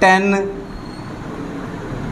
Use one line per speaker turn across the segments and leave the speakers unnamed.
10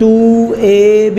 2 AB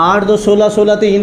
8 2 16 16 3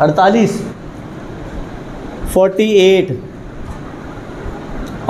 48 48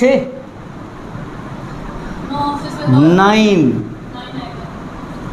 6 9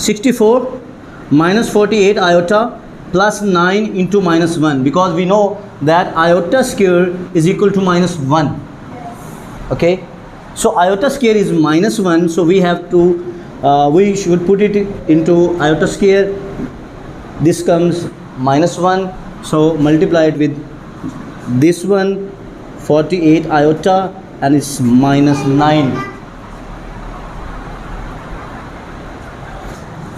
64 minus 48 iota plus 9 into minus 1, because we know that iota square is equal to minus 1. Okay, so iota square is minus 1, so we have to we should put it into iota square. This comes minus 1, so multiply it with this one, 48 iota, and it's minus 9.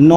9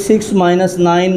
6 minus 9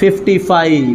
55.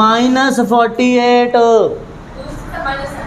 minus 48,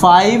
5.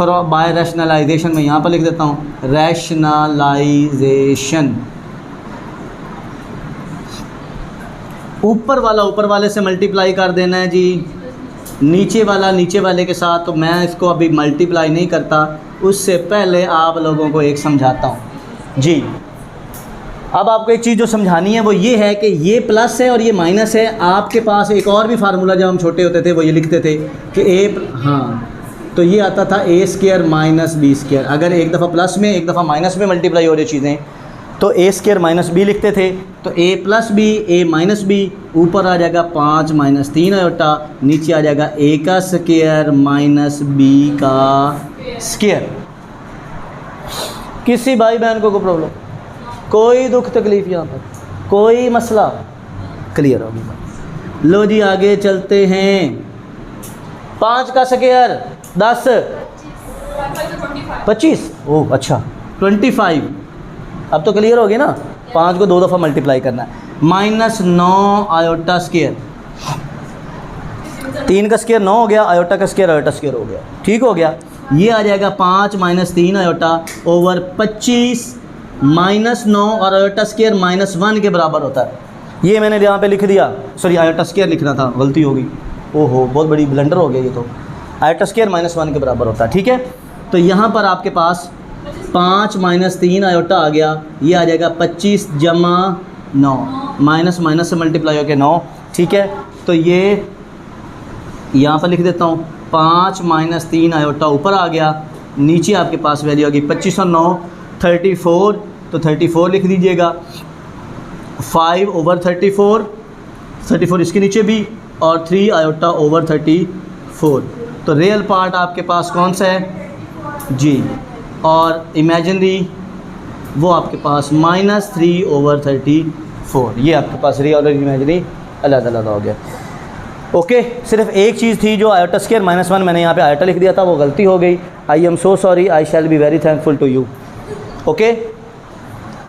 Bye rationalisation में यहाँ पर लिख देता हूँ, rationalisation. ऊपर वाला ऊपर वाले से मल्टीप्लाई कर देना है जी, नीचे वाला नीचे वाले के साथ। तो मैं इसको अभी मल्टीप्लाई नहीं करता, उससे पहले आप लोगों को एक समझाता हूँ जी। अब आपको एक चीज़ जो समझानी है वो ये है कि ये प्लस है और ये माइनस है। आपके पास एक और भी फार्मूला जब हम छोटे होते थे वो ये लिखते थे कि हाँ, तो ये आता था ए स्क्वायर माइनस बी स्क्वायर। अगर एक दफ़ा प्लस में एक दफ़ा माइनस में मल्टीप्लाई हो रही चीज़ें तो ए स्क्वायर माइनस बी लिखते थे। तो ए प्लस बी, ए माइनस बी, ऊपर आ जाएगा 5 माइनस 3 आयोटा, नीचे आ जाएगा ए का स्क्वायर माइनस बी का स्क्वायर। किसी भाई बहन को प्रॉब्लम, कोई दुख तकलीफ़, यहाँ पर कोई मसला क्लियर हो गया। लो जी आगे चलते हैं। 5 का स्क्वायर 10, 25, ओह अच्छा 25। अब तो क्लियर हो गया ना, 5 को 2 दफ़ा मल्टीप्लाई करना है। माइनस 9 आयोटा स्क्वायर, 3 का स्क्वायर 9 हो गया, आयोटा का स्क्वायर आयोटा स्क्वायर हो गया, ठीक हो गया। ये आ जाएगा 5 माइनस 3 आयोटा ओवर 25 माइनस 9 और आयोटा स्क्वायर माइनस 1 के बराबर होता है। ये मैंने यहाँ पे लिख दिया, सॉरी आयोटा स्क्वायर लिखना था, गलती हो गई, ओहो बहुत बड़ी ब्लंडर हो गया ये तो। आयोटा स्क्वायर माइनस 1 के बराबर होता है, ठीक है। तो यहाँ पर आपके पास 5 माइनस 3 आयोटा आ गया, ये आ जाएगा 25 जमा 9, माइनस माइनस से मल्टीप्लाई हो गया 9, ठीक है। तो ये यहाँ पर लिख देता हूँ, 5 माइनस 3 आयोटा ऊपर आ गया, नीचे आपके पास वैल्यू आ गई 25 और 9 34, तो 34 लिख दीजिएगा। 5 ओवर 34 इसके नीचे भी, और 3 आयोटा ओवर 34। तो रियल पार्ट आपके पास कौन सा है जी, और इमेजिनरी वो आपके पास -3 ओवर 34। ये आपके पास रियल और इमेजिनरी अलग अलग हो गया। ओके, सिर्फ एक चीज़ थी जो आयोटा स्क्वायर -1 मैंने यहाँ पे आयोटा लिख दिया था, वो गलती हो गई। I am so sorry, I shall be very thankful to you. Okay.